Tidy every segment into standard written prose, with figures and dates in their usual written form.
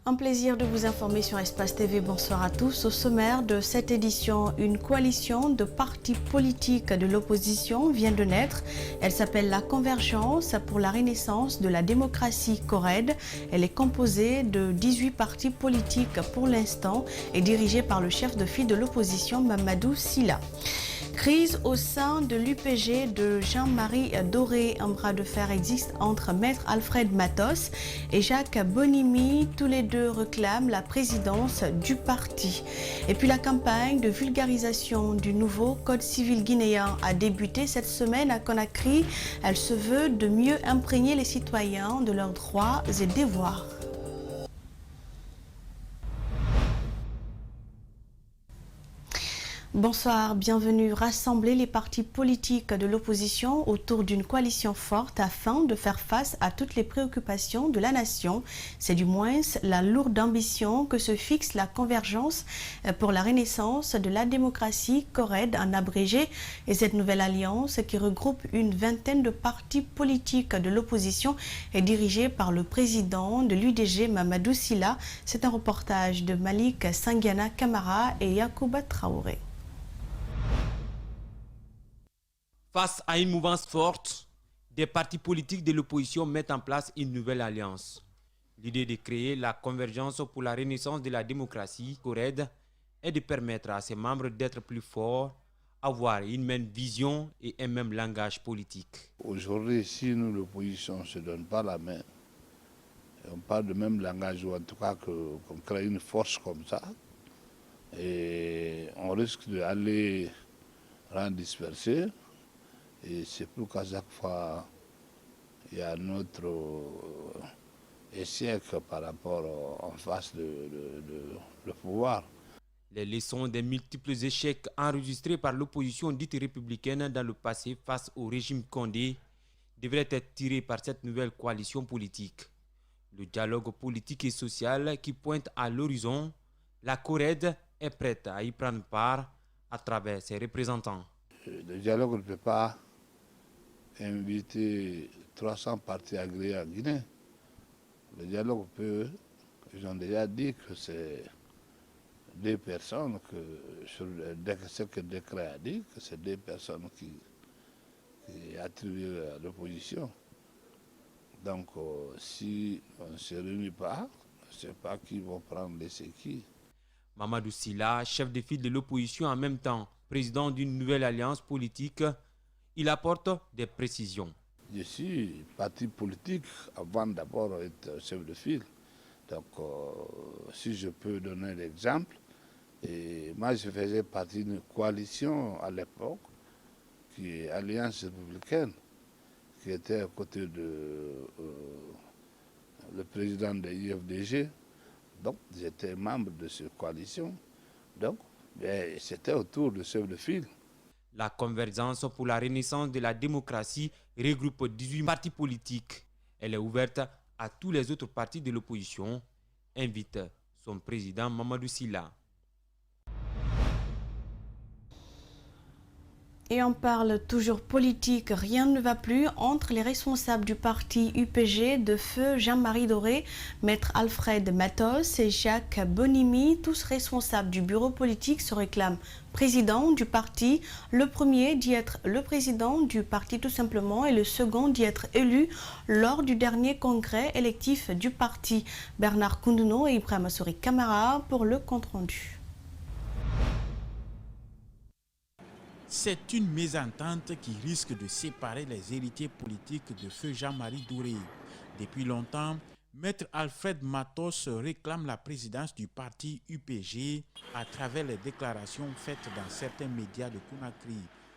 Un plaisir de vous informer sur Espace TV. Bonsoir à tous. Au sommaire de cette édition, une coalition de partis politiques de l'opposition vient de naître. Elle s'appelle la Convergence pour la Renaissance de la démocratie CORED. Elle est composée de 18 partis politiques pour l'instant et dirigée par le chef de file de l'opposition Mamadou Sylla. Crise au sein de l'UPG de Jean-Marie Doré. Un bras de fer existe entre Maître Alfred Matos et Jacques Bonimi. Tous les deux réclament la présidence du parti. Et puis la campagne de vulgarisation du nouveau Code civil guinéen a débuté cette semaine à Conakry. Elle se veut de mieux imprégner les citoyens de leurs droits et devoirs. Bonsoir, bienvenue. Rassembler les partis politiques de l'opposition autour d'une coalition forte afin de faire face à toutes les préoccupations de la nation. C'est du moins la lourde ambition que se fixe la Convergence pour la Renaissance de la démocratie CORED en abrégé. Et cette nouvelle alliance qui regroupe une vingtaine de partis politiques de l'opposition est dirigée par le président de l'UDG Mamadou Sylla. C'est un reportage de Malik Sangiana Kamara et Yacouba Traoré. Face à une mouvance forte, des partis politiques de l'opposition mettent en place une nouvelle alliance. L'idée de créer la Convergence pour la Renaissance de la démocratie, CORED, est de permettre à ses membres d'être plus forts, avoir une même vision et un même langage politique. Aujourd'hui, si nous, l'opposition, ne se donne pas la main, et on parle de même langage, ou en tout cas qu'on crée une force comme ça, et on risque d'aller rendre dispersé. Et c'est pourquoi chaque fois, il y a notre échec par rapport en face le pouvoir. Les leçons des multiples échecs enregistrés par l'opposition dite républicaine dans le passé face au régime Condé devraient être tirées par cette nouvelle coalition politique. Le dialogue politique et social qui pointe à l'horizon, la CORED est prête à y prendre part à travers ses représentants. Le dialogue ne peut pas inviter 300 partis agréés en Guinée. Le dialogue peut, ils ont déjà dit que c'est des personnes, ce que le décret a dit, que c'est des personnes qui attribuent à l'opposition. Donc si on ne se réunit pas, je ne sais pas qui vont prendre les qui. Mamadou Sylla, chef de file de l'opposition en même temps, président d'une nouvelle alliance politique, il apporte des précisions. Je suis parti politique avant d'abord être chef de file. Donc, si je peux donner l'exemple, moi je faisais partie d'une coalition à l'époque, qui est Alliance républicaine, qui était à côté de le président de l'IFDG. Donc, j'étais membre de cette coalition. Donc, c'était autour de chef de file. La Convergence pour la Renaissance de la démocratie regroupe 18 partis politiques. Elle est ouverte à tous les autres partis de l'opposition, invite son président Mamadou Sylla. Et on parle toujours politique, rien ne va plus entre les responsables du parti UPG de feu Jean-Marie Doré, Maître Alfred Matos et Jacques Bonimi. Tous responsables du bureau politique se réclament président du parti. Le premier dit être le président du parti tout simplement et le second dit être élu lors du dernier congrès électif du parti. Bernard Koundouno et Ibrahima Souri Kamara pour le compte-rendu. C'est une mésentente qui risque de séparer les héritiers politiques de feu Jean-Marie Doré. Depuis longtemps, Maître Alfred Matos réclame la présidence du parti UPG à travers les déclarations faites dans certains médias de Conakry.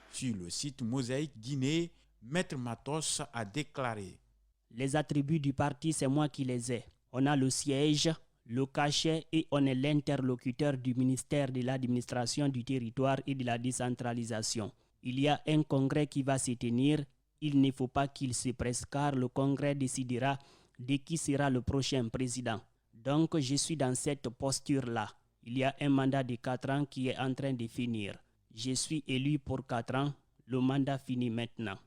Sur le site Mosaïque Guinée, Maître Matos a déclaré: les attributs du parti, c'est moi qui les ai. On a le siège, le cachet et on est l'interlocuteur du ministère de l'administration du territoire et de la décentralisation. Il y a un congrès qui va se tenir. Il ne faut pas qu'il se presse car le congrès décidera de qui sera le prochain président. Donc je suis dans cette posture-là. Il y a un mandat de 4 ans qui est en train de finir. Je suis élu pour 4 ans. Le mandat finit maintenant.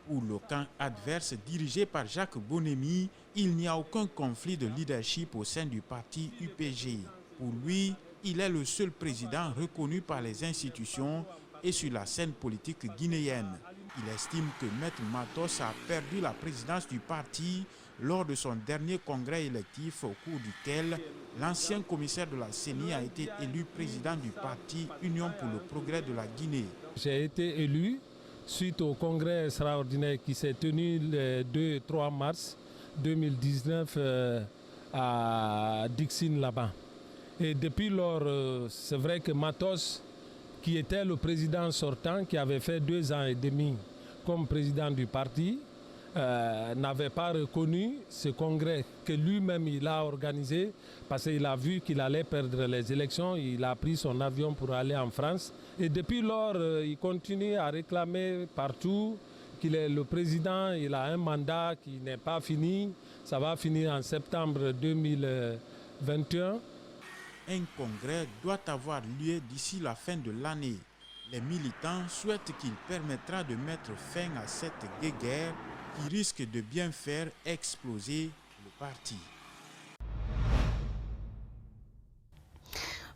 Pour le camp adverse dirigé par Jacques Bonemi, il n'y a aucun conflit de leadership au sein du parti UPG. Pour lui, il est le seul président reconnu par les institutions et sur la scène politique guinéenne. Il estime que Maître Matos a perdu la présidence du parti lors de son dernier congrès électif au cours duquel l'ancien commissaire de la CENI a été élu président du parti Union pour le progrès de la Guinée. J'ai été élu suite au congrès extraordinaire qui s'est tenu le 2 et 3 mars 2019 à Dixine là-bas. Et depuis lors, c'est vrai que Matos, qui était le président sortant, qui avait fait 2 ans et demi comme président du parti, n'avait pas reconnu ce congrès que lui-même il a organisé parce qu'il a vu qu'il allait perdre les élections. Il a pris son avion pour aller en France. Et depuis lors, il continue à réclamer partout qu'il est le président. Il a un mandat qui n'est pas fini. Ça va finir en septembre 2021. Un congrès doit avoir lieu d'ici la fin de l'année. Les militants souhaitent qu'il permettra de mettre fin à cette guerre qui risque de bien faire exploser le parti.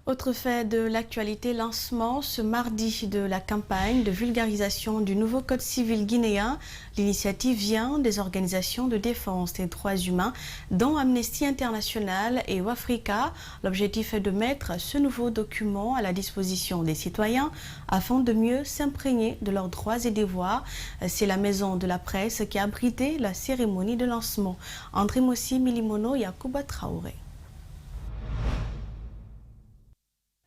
Autre fait de l'actualité, lancement ce mardi de la campagne de vulgarisation du nouveau Code civil guinéen. L'initiative vient des organisations de défense des droits humains, dont Amnesty International et Wafrika. L'objectif est de mettre ce nouveau document à la disposition des citoyens afin de mieux s'imprégner de leurs droits et devoirs. C'est la maison de la presse qui a abrité la cérémonie de lancement. André Mossi Milimono Yacouba Traoré.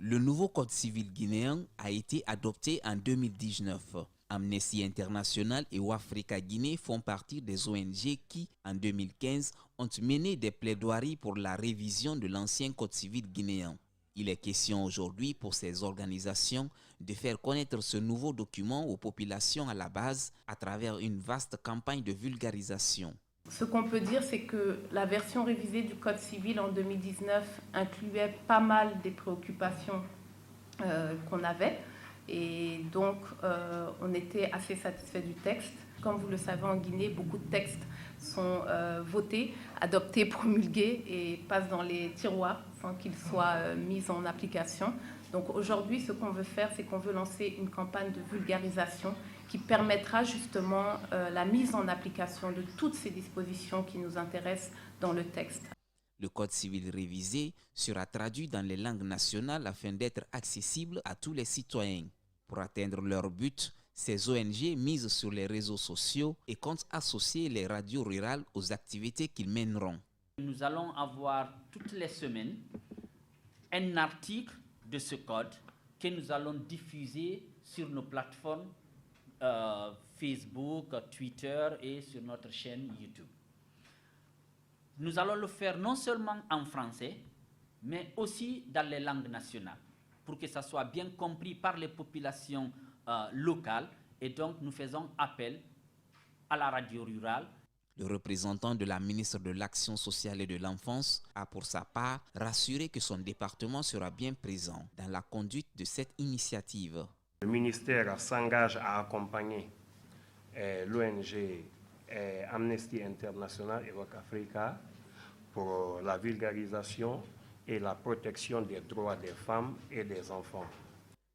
Le nouveau Code civil guinéen a été adopté en 2019. Amnesty International et Wafrika Guinée font partie des ONG qui, en 2015, ont mené des plaidoiries pour la révision de l'ancien Code civil guinéen. Il est question aujourd'hui pour ces organisations de faire connaître ce nouveau document aux populations à la base à travers une vaste campagne de vulgarisation. Ce qu'on peut dire, c'est que la version révisée du Code civil en 2019 incluait pas mal des préoccupations qu'on avait. Et donc, on était assez satisfait du texte. Comme vous le savez, en Guinée, beaucoup de textes sont votés, adoptés, promulgués et passent dans les tiroirs sans qu'ils soient mis en application. Donc aujourd'hui, ce qu'on veut faire, c'est qu'on veut lancer une campagne de vulgarisation qui permettra justement la mise en application de toutes ces dispositions qui nous intéressent dans le texte. Le Code civil révisé sera traduit dans les langues nationales afin d'être accessible à tous les citoyens. Pour atteindre leur but, ces ONG misent sur les réseaux sociaux et comptent associer les radios rurales aux activités qu'ils mèneront. Nous allons avoir toutes les semaines un article de ce code que nous allons diffuser sur nos plateformes Facebook, Twitter et sur notre chaîne YouTube. Nous allons le faire non seulement en français, mais aussi dans les langues nationales, pour que ça soit bien compris par les populations locales. Et donc, nous faisons appel à la radio rurale. Le représentant de la ministre de l'Action sociale et de l'Enfance a pour sa part rassuré que son département sera bien présent dans la conduite de cette initiative. Le ministère s'engage à accompagner l'ONG Amnesty International et Wafrika pour la vulgarisation et la protection des droits des femmes et des enfants.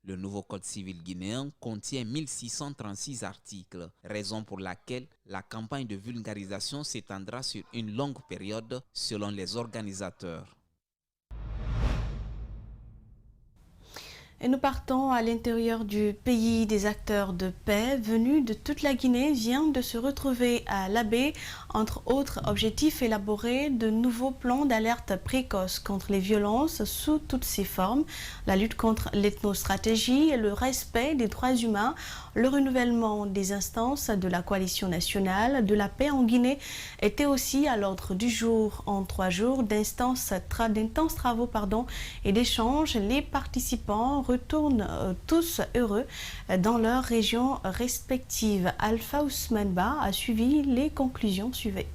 Le nouveau Code civil guinéen contient 1636 articles, raison pour laquelle la campagne de vulgarisation s'étendra sur une longue période selon les organisateurs. Et nous partons à l'intérieur du pays. Des acteurs de paix venus de toute la Guinée viennent de se retrouver à l'Abbé. Entre autres objectifs, élaborer de nouveaux plans d'alerte précoce contre les violences sous toutes ses formes, la lutte contre l'ethnostratégie et le respect des droits humains, le renouvellement des instances de la coalition nationale de la paix en Guinée était aussi à l'ordre du jour. En 3 jours d'intenses travaux et d'échanges, les participants retournent tous heureux dans leurs régions respectives. Alpha Ousmane Ba a suivi les conclusions suivantes.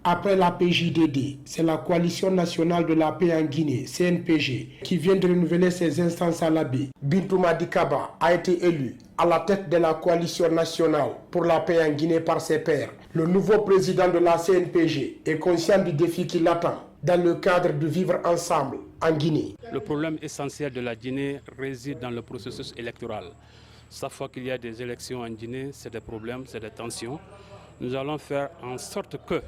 Après la PJDD, c'est la Coalition nationale de la paix en Guinée, CNPG, qui vient de renouveler ses instances à l'Abbé. Bintou Madikaba a été élu à la tête de la Coalition nationale pour la paix en Guinée par ses pairs. Le nouveau président de la CNPG est conscient du défi qui l'attend dans le cadre de vivre ensemble en Guinée. Le problème essentiel de la Guinée réside dans le processus électoral. Chaque fois qu'il y a des élections en Guinée, c'est des problèmes, c'est des tensions. Nous allons faire en sorte que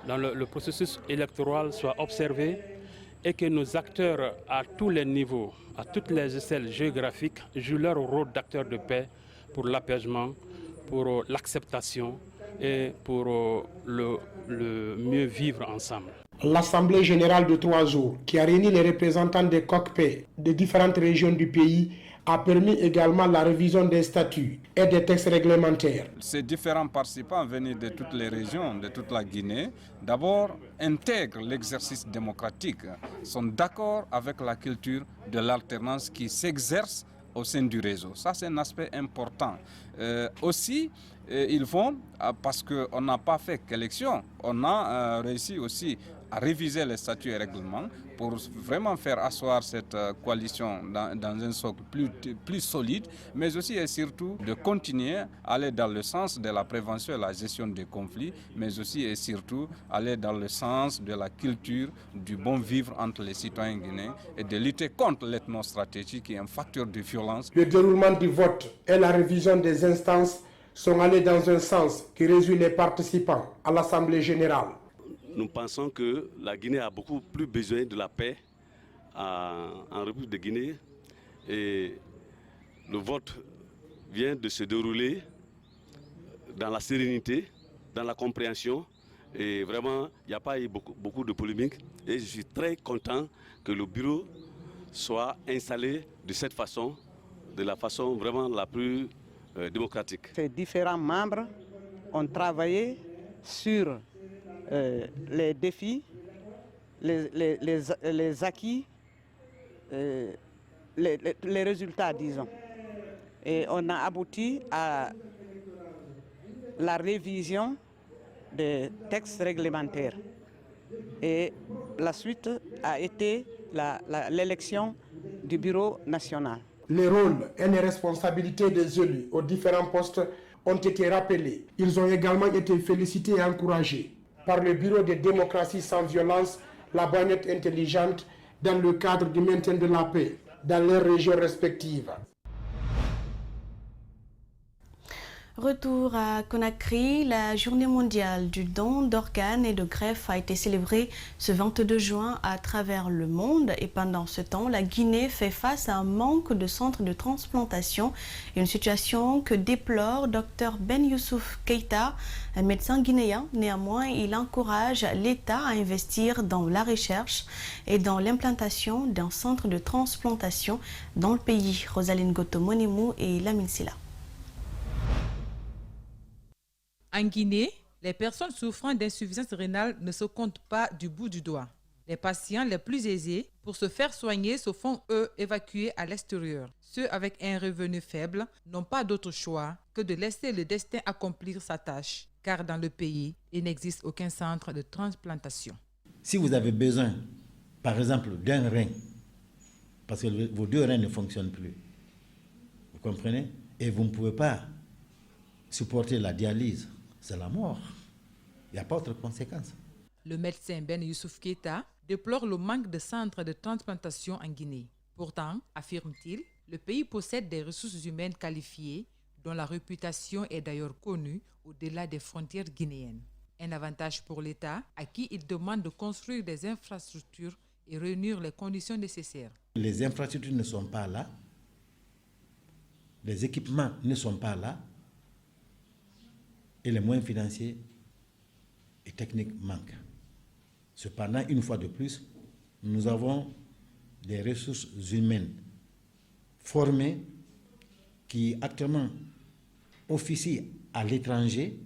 dans le processus électoral soit observé et que nos acteurs à tous les niveaux, à toutes les échelles géographiques, jouent leur rôle d'acteurs de paix pour l'apaisement, pour l'acceptation et pour le mieux vivre ensemble. L'Assemblée générale de 3 jours, qui a réuni les représentants des coq-paix de différentes régions du pays, a permis également la révision des statuts et des textes réglementaires. Ces différents participants venus de toutes les régions, de toute la Guinée, d'abord intègrent l'exercice démocratique, sont d'accord avec la culture de l'alternance qui s'exerce au sein du réseau. Ça, c'est un aspect important. Aussi, ils vont, parce qu'on n'a pas fait qu'élection, on a réussi aussi à réviser les statuts et règlements pour vraiment faire asseoir cette coalition dans un socle plus solide, mais aussi et surtout de continuer à aller dans le sens de la prévention et la gestion des conflits, mais aussi et surtout aller dans le sens de la culture du bon vivre entre les citoyens guinéens et de lutter contre l'ethnostratégie qui est un facteur de violence. Le déroulement du vote et la révision des instances sont allés dans un sens qui réjouit les participants à l'Assemblée générale. Nous pensons que la Guinée a beaucoup plus besoin de la paix en République de Guinée et le vote vient de se dérouler dans la sérénité, dans la compréhension et vraiment il n'y a pas eu beaucoup de polémiques et je suis très content que le bureau soit installé de cette façon, de la façon vraiment la plus démocratique. Ces différents membres ont travaillé sur les défis, les acquis, les résultats, disons. Et on a abouti à la révision des textes réglementaires. Et la suite a été l'élection du bureau national. Les rôles et les responsabilités des élus aux différents postes ont été rappelés. Ils ont également été félicités et encouragés par le Bureau de démocratie sans violence, la bagnette intelligente, dans le cadre du maintien de la paix dans leurs régions respectives. Retour à Conakry, la journée mondiale du don d'organes et de greffe a été célébrée ce 22 juin à travers le monde et pendant ce temps, la Guinée fait face à un manque de centres de transplantation, une situation que déplore Dr Ben Youssouf Keita, un médecin guinéen. Néanmoins, il encourage l'État à investir dans la recherche et dans l'implantation d'un centre de transplantation dans le pays. Rosaline Goto-Monimou et Lamine Silla. En Guinée, les personnes souffrant d'insuffisance rénale ne se comptent pas du bout du doigt. Les patients les plus aisés, pour se faire soigner, se font, eux, évacuer à l'extérieur. Ceux avec un revenu faible n'ont pas d'autre choix que de laisser le destin accomplir sa tâche, car dans le pays, il n'existe aucun centre de transplantation. Si vous avez besoin, par exemple, d'un rein, parce que vos 2 reins ne fonctionnent plus, vous comprenez? Et vous ne pouvez pas supporter la dialyse, c'est la mort. Il n'y a pas autre conséquence. Le médecin Ben Youssouf Keita déplore le manque de centres de transplantation en Guinée. Pourtant, affirme-t-il, le pays possède des ressources humaines qualifiées dont la réputation est d'ailleurs connue au-delà des frontières guinéennes. Un avantage pour l'État à qui il demande de construire des infrastructures et réunir les conditions nécessaires. Les infrastructures ne sont pas là, les équipements ne sont pas là, et les moyens financiers et techniques manquent. Cependant, une fois de plus, nous avons des ressources humaines formées qui actuellement officient à l'étranger,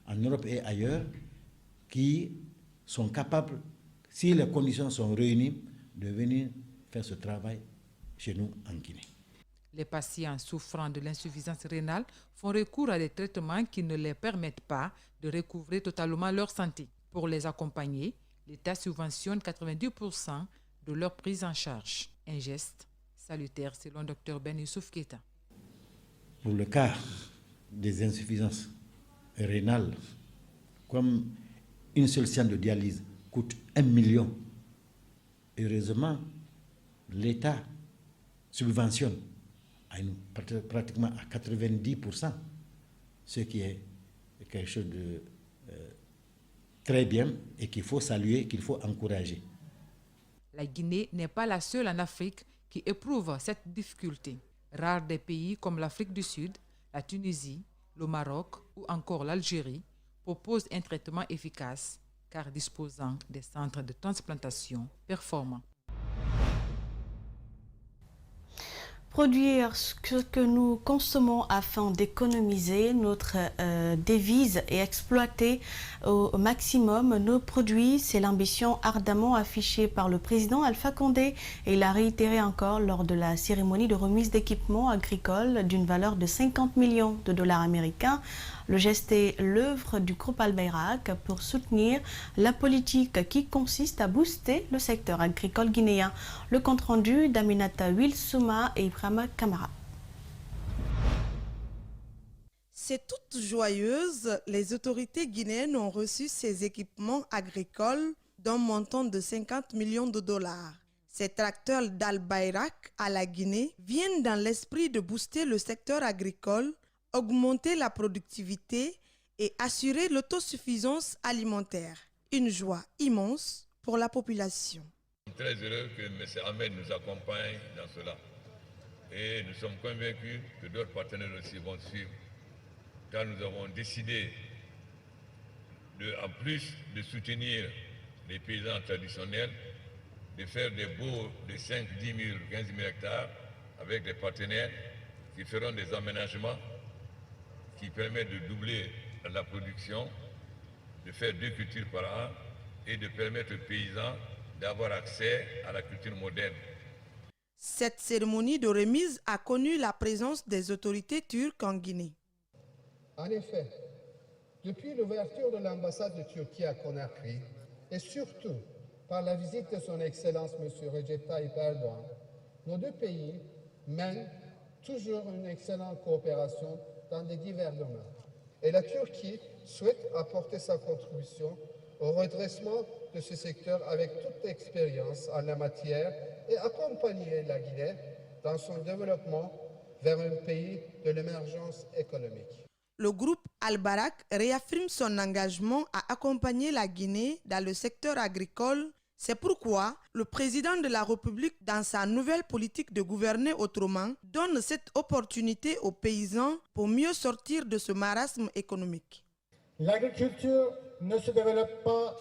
en Europe et ailleurs, qui sont capables, si les conditions sont réunies, de venir faire ce travail chez nous en Guinée. Les patients souffrant de l'insuffisance rénale font recours à des traitements qui ne leur permettent pas de recouvrer totalement leur santé. Pour les accompagner, l'État subventionne 90% de leur prise en charge. Un geste salutaire selon Dr Ben Youssouf Keita. Pour le cas des insuffisances rénales, comme une seule séance de dialyse coûte 1 million, heureusement, l'État subventionne pratiquement à 90%, ce qui est quelque chose de très bien et qu'il faut saluer, qu'il faut encourager. La Guinée n'est pas la seule en Afrique qui éprouve cette difficulté. Rares des pays comme l'Afrique du Sud, la Tunisie, le Maroc ou encore l'Algérie proposent un traitement efficace car disposant des centres de transplantation performants. Produire ce que nous consommons afin d'économiser notre devise et exploiter au maximum nos produits, c'est l'ambition ardemment affichée par le président Alpha Condé et il a réitéré encore lors de la cérémonie de remise d'équipements agricoles d'une valeur de 50 millions de dollars américains. Le geste est l'œuvre du groupe Al-Bayrak pour soutenir la politique qui consiste à booster le secteur agricole guinéen. Le compte-rendu d'Aminata Wilsouma et Ibrahima Kamara. C'est toute joyeuse, les autorités guinéennes ont reçu ces équipements agricoles d'un montant de 50 millions de dollars. Ces tracteurs d'Al-Bayrak à la Guinée viennent dans l'esprit de booster le secteur agricole, augmenter la productivité et assurer l'autosuffisance alimentaire. Une joie immense pour la population. Je suis très heureux que M. Ahmed nous accompagne dans cela. Et nous sommes convaincus que d'autres partenaires aussi vont suivre. Car nous avons décidé, en plus de soutenir les paysans traditionnels, de faire des baux de 5, 10 000, 15 000 hectares avec des partenaires qui feront des aménagements qui permettent de doubler la production, de faire 2 cultures par an et de permettre aux paysans d'avoir accès à la culture moderne. Cette cérémonie de remise a connu la présence des autorités turques en Guinée. En effet, depuis l'ouverture de l'ambassade de Turquie à Conakry et surtout par la visite de son Excellence M. Recep Tayyip Erdogan, nos deux pays mènent toujours une excellente coopération dans des divers domaines. Et la Turquie souhaite apporter sa contribution au redressement de ce secteur avec toute expérience en la matière et accompagner la Guinée dans son développement vers un pays de l'émergence économique. Le groupe Al-Bayrak réaffirme son engagement à accompagner la Guinée dans le secteur agricole. C'est pourquoi le président de la République, dans sa nouvelle politique de gouverner autrement, donne cette opportunité aux paysans pour mieux sortir de ce marasme économique. L'agriculture ne se développe pas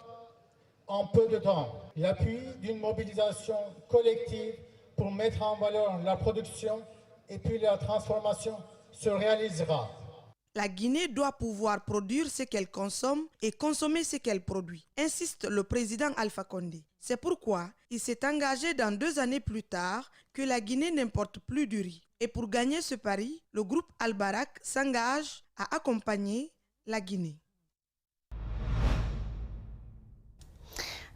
en peu de temps. L'appui d'une mobilisation collective pour mettre en valeur la production et puis la transformation se réalisera. La Guinée doit pouvoir produire ce qu'elle consomme et consommer ce qu'elle produit, insiste le président Alpha Condé. C'est pourquoi il s'est engagé dans 2 années plus tard que la Guinée n'importe plus du riz. Et pour gagner ce pari, le groupe Al-Bayrak s'engage à accompagner la Guinée.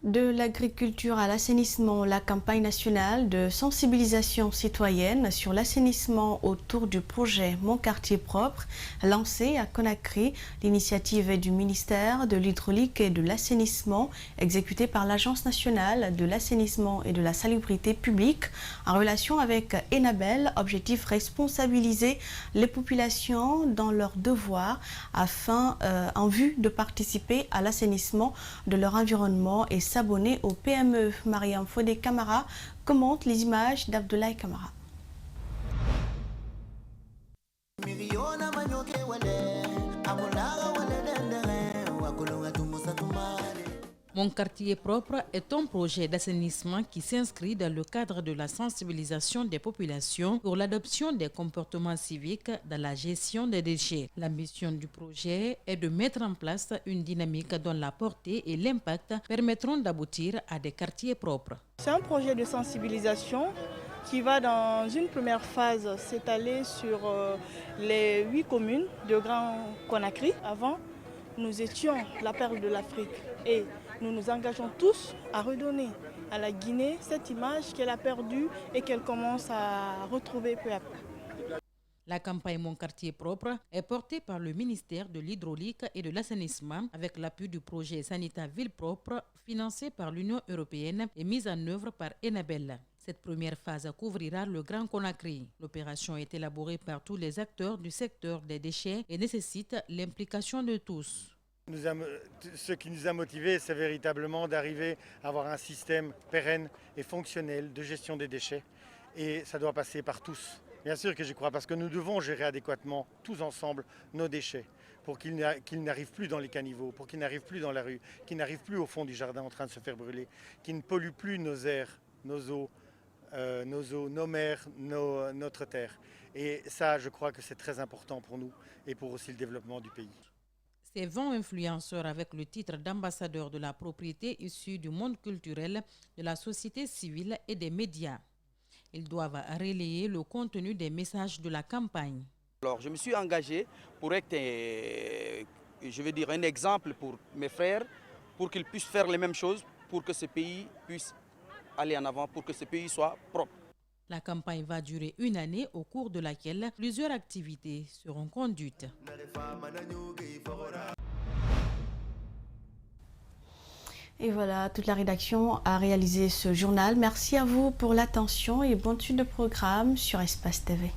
De l'agriculture à l'assainissement, la campagne nationale de sensibilisation citoyenne sur l'assainissement autour du projet Mon quartier propre, lancée à Conakry. L'initiative est du ministère de l'Hydraulique et de l'Assainissement, exécutée par l'Agence nationale de l'assainissement et de la salubrité publique, en relation avec Enabel. Objectif: responsabiliser les populations dans leurs devoirs en vue de participer à l'assainissement de leur environnement et s'abonner au PME. Mariam Fodé Camara commente les images d'Abdoulaye Camara. Mon quartier propre est un projet d'assainissement qui s'inscrit dans le cadre de la sensibilisation des populations pour l'adoption des comportements civiques dans la gestion des déchets. La mission du projet est de mettre en place une dynamique dont la portée et l'impact permettront d'aboutir à des quartiers propres. C'est un projet de sensibilisation qui va dans une première phase s'étaler sur les 8 communes de Grand Conakry. Avant, nous étions la perle de l'Afrique et nous nous engageons tous à redonner à la Guinée cette image qu'elle a perdue et qu'elle commence à retrouver peu à peu. La campagne Mon quartier propre est portée par le ministère de l'Hydraulique et de l'Assainissement avec l'appui du projet Sanita Ville Propre financé par l'Union européenne et mise en œuvre par Enabel. Cette première phase couvrira le Grand Conakry. L'opération est élaborée par tous les acteurs du secteur des déchets et nécessite l'implication de tous. Ce qui nous a motivés, c'est véritablement d'arriver à avoir un système pérenne et fonctionnel de gestion des déchets. Et ça doit passer par tous. Bien sûr que j'y crois, parce que nous devons gérer adéquatement, tous ensemble, nos déchets, pour qu'ils n'arrivent plus dans les caniveaux, pour qu'ils n'arrivent plus dans la rue, qu'ils n'arrivent plus au fond du jardin en train de se faire brûler, qu'ils ne polluent plus nos airs, nos eaux, nos mers, notre terre. Et ça, je crois que c'est très important pour nous et pour aussi le développement du pays. Ces 20 influenceurs avec le titre d'ambassadeur de la propriété issus du monde culturel, de la société civile et des médias. Ils doivent relayer le contenu des messages de la campagne. Alors, je me suis engagé pour être, je vais dire, un exemple pour mes frères, pour qu'ils puissent faire les mêmes choses, pour que ce pays puisse aller en avant, pour que ce pays soit propre. La campagne va durer une année au cours de laquelle plusieurs activités seront conduites. Et voilà, toute la rédaction a réalisé ce journal. Merci à vous pour l'attention et bonne suite de programme sur Espace TV.